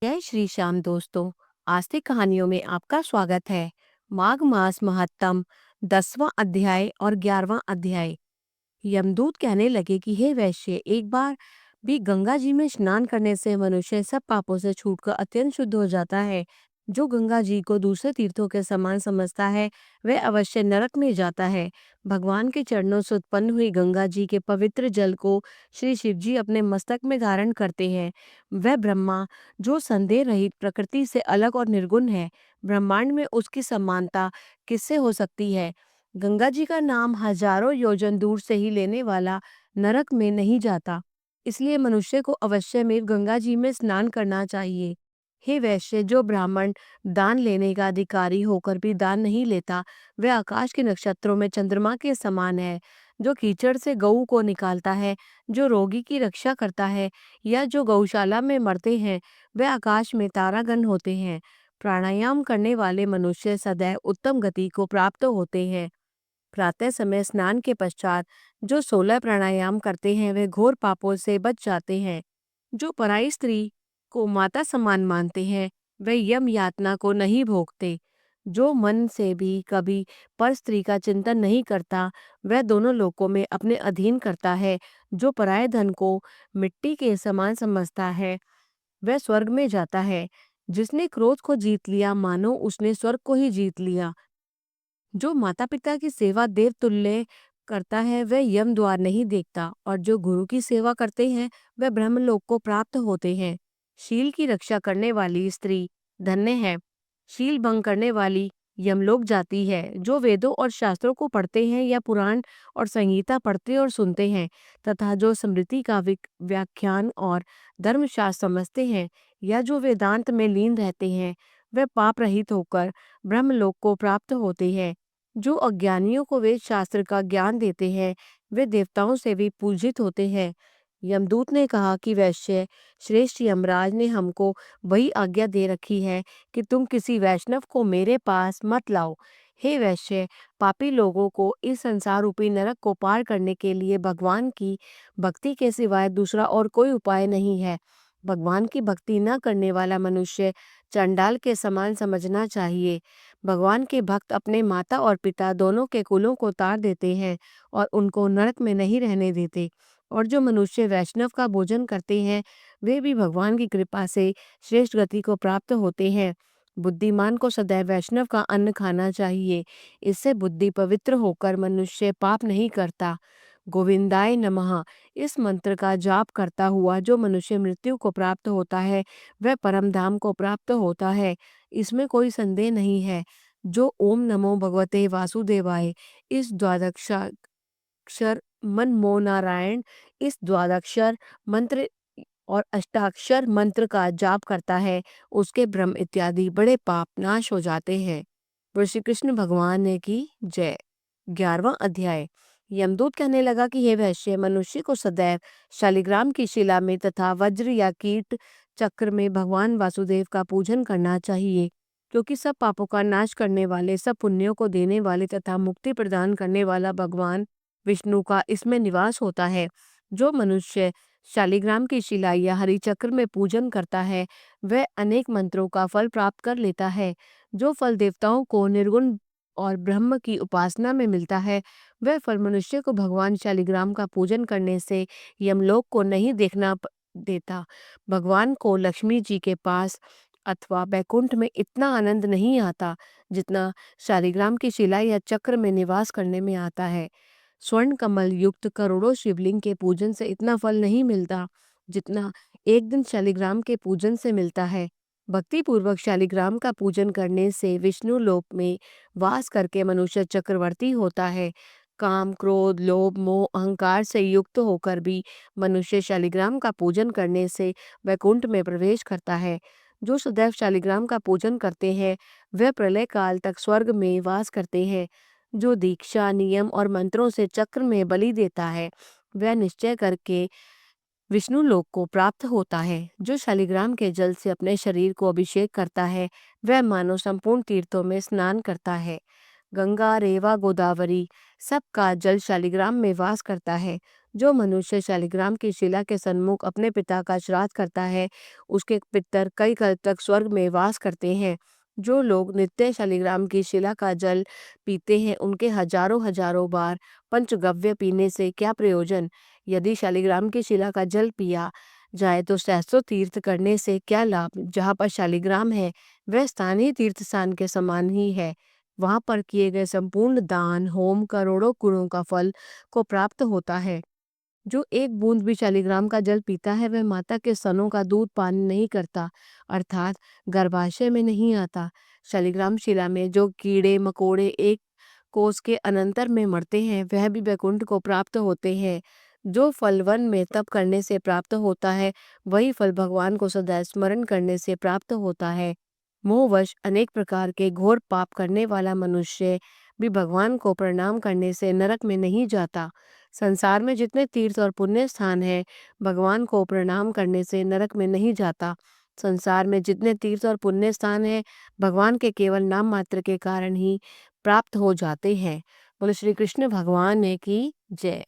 जय श्री श्याम दोस्तों। आस्तिक कहानियों में आपका स्वागत है। माघ मास महत्तम 10वां अध्याय और 11वां अध्याय। यमदूत कहने लगे कि हे वैश्य, एक बार भी गंगा जी में स्नान करने से मनुष्य सब पापों से छूटकर अत्यंत शुद्ध हो जाता है। जो गंगा जी को दूसरे तीर्थों के समान समझता है वह अवश्य नरक में जाता है। भगवान के चरणों से उत्पन्न हुई गंगा जी के पवित्र जल को श्री शिव जी अपने मस्तक में धारण करते हैं। वह ब्रह्मा जो संदेह रहित प्रकृति से अलग और निर्गुण है, ब्रह्मांड में उसकी समानता किससे हो सकती है। गंगा जी का नाम हजारों योजन दूर से ही लेने वाला नरक में नहीं जाता। इसलिए मनुष्य को अवश्य में गंगा जी में स्नान करना चाहिए। हे वैश्य, जो ब्राह्मण दान लेने का अधिकारी होकर भी दान नहीं लेता, वह आकाश के नक्षत्रों में चंद्रमा के समान है। जो कीचड़ से गऊ को निकालता है, जो रोगी की रक्षा करता है, या जो गौशाला में मरते हैं, वे आकाश में तारागण होते हैं। प्राणायाम करने वाले मनुष्य सदैव उत्तम गति को प्राप्त होते हैं। प्रातः समय स्नान के पश्चात जो 16 प्राणायाम करते हैं वे घोर पापों से बच जाते हैं। जो पराई स्त्री को माता समान मानते हैं वे यम यातना को नहीं भोगते। जो मन से भी कभी पर स्त्री का चिंतन नहीं करता वह दोनों लोकों में अपने अधीन करता है। जो पराये धन को मिट्टी के समान समझता है वह स्वर्ग में जाता है। जिसने क्रोध को जीत लिया मानो उसने स्वर्ग को ही जीत लिया। जो माता पिता की सेवा देव तुल्य करता है वह यम द्वार नहीं देखता, और जो गुरु की सेवा करते हैं वह ब्रह्मलोक को प्राप्त होते हैं। शील की रक्षा करने वाली स्त्री धन्य है। शील भंग करने वाली यमलोक जाती है। जो वेदों और शास्त्रों को पढ़ते हैं या पुराण और संगीता पढ़ते और सुनते हैं तथा जो स्मृति का व्याख्यान और धर्मशास्त्र समझते हैं या जो वेदांत में लीन रहते हैं वह पाप रहित होकर ब्रह्मलोक को प्राप्त होते हैं। जो अज्ञानियों को वेद शास्त्र का ज्ञान देते हैं वे देवताओं से भी पूजित होते हैं। यमदूत ने कहा कि वैश्य श्रेष्ठ यमराज ने हमको वही आज्ञा दे रखी है कि तुम किसी वैष्णव को मेरे पास मत लाओ। हे वैश्य, पापी लोगों को इस संसार रूपी नरक को पार करने के लिए भगवान की भक्ति के सिवाय दूसरा और कोई उपाय नहीं है। भगवान की भक्ति न करने वाला मनुष्य चंडाल के समान समझना चाहिए। भगवान के भक्त अपने माता और पिता दोनों के कुलों को तार देते हैं और उनको नरक में नहीं रहने देते। और जो मनुष्य वैष्णव का भोजन करते हैं वे भी भगवान की कृपा से श्रेष्ठ गति को प्राप्त होते हैं। बुद्धिमान को सदैव वैष्णव का अन्न खाना चाहिए। इससे बुद्धि पवित्र होकर मनुष्य पाप नहीं करता। गोविंदाय नमः इस मंत्र का जाप करता हुआ जो मनुष्य मृत्यु को प्राप्त होता है वह परम धाम को प्राप्त होता है। इसमें कोई संदेह नहीं है। जो ओम नमो भगवते वासुदेवाय इस द्वादशाक्षर मनमो नारायण इस द्वादक्षर मंत्र और अष्टाक्षर मंत्र का जाप करता है उसके ब्रह्म इत्यादि बड़े पाप नाश हो जाते हैं। बोलो श्री कृष्ण भगवान ने की जय। 11वां अध्याय। यमदूत कहने लगा कि हे वैश्य, मनुष्य को सदैव शालिग्राम की शिला में तथा वज्र या कीट चक्र में भगवान वासुदेव का पूजन करना चाहिए, क्योंकि सब पापों का नाश करने वाले, सब पुण्यों को देने वाले तथा मुक्ति प्रदान करने वाला भगवान विष्णु का इसमें निवास होता है। जो मनुष्य शालिग्राम की शिला या हरि चक्र में पूजन करता है वह अनेक मंत्रों का फल प्राप्त कर लेता है। जो फल देवताओं को निर्गुण और ब्रह्म की उपासना में मिलता है वह फल मनुष्य को भगवान शालिग्राम का पूजन करने से यमलोक को नहीं देखना देता। भगवान को लक्ष्मी जी के पास अथवा बैकुंठ में इतना आनंद नहीं आता जितना शालिग्राम की शिला या चक्र में निवास करने में आता है। स्वर्ण कमल युक्त करोड़ों शिवलिंग के पूजन से इतना फल नहीं मिलता जितना एक दिन शालिग्राम के पूजन से मिलता है। भक्ति पूर्वक शालिग्राम का पूजन करने से विष्णु लोक में वास करके मनुष्य चक्रवर्ती होता है। काम, क्रोध, लोभ, मोह, अहंकार से युक्त होकर भी मनुष्य शालिग्राम का पूजन करने से वैकुंठ में प्रवेश करता है। जो सदैव शालिग्राम का पूजन करते हैं वह प्रलय काल तक स्वर्ग में वास करते हैं। जो दीक्षा, नियम और मंत्रों से चक्र में बलि देता है वह निश्चय करके विष्णु लोक को प्राप्त होता है। जो शालिग्राम के जल से अपने शरीर को अभिषेक करता है वह मानो संपूर्ण तीर्थों में स्नान करता है। गंगा, रेवा, गोदावरी सबका जल शालिग्राम में वास करता है। जो मनुष्य शालिग्राम की शिला के सन्मुख अपने पिता का श्राद्ध करता है, उसके पितर कई कल्प तक स्वर्ग में वास करते हैं। जो लोग नित्य शालिग्राम की शिला का जल पीते हैं, उनके हजारों हजारों बार पंचगव्य पीने से क्या प्रयोजन। यदि शालिग्राम की शिला का जल पिया जाए तो सहस्त्रों तीर्थ करने से क्या लाभ। जहाँ पर शालिग्राम है, वह स्थान ही तीर्थ स्थान के समान ही है। वहां पर किए गए संपूर्ण दान होम करोड़ों गुणों का फल को प्राप्त होता है। जो एक बूंद भी शालिग्राम का जल पीता है, वह माता के स्तनों का दूध पान नहीं करता, अर्थात गर्भाशय में नहीं आता। शालिग्राम शिला में जो कीड़े मकोड़े एक कोस के अनंतर में मरते हैं, वह भी वैकुंठ को प्राप्त होते हैं। जो फल वन में तप करने से प्राप्त होता है, वही फल भगवान को सदा स्मरण करने से प्राप्त होता है। मोहवश अनेक प्रकार के घोर पाप करने वाला मनुष्य भी भगवान को प्रणाम करने से नरक में नहीं जाता। संसार में जितने तीर्थ और पुण्य स्थान हैं, भगवान को प्रणाम करने से नरक में नहीं जाता। संसार में जितने तीर्थ और पुण्य स्थान हैं, भगवान के केवल नाम मात्र के कारण ही प्राप्त हो जाते हैं। बोले श्री कृष्ण भगवान ने की जय।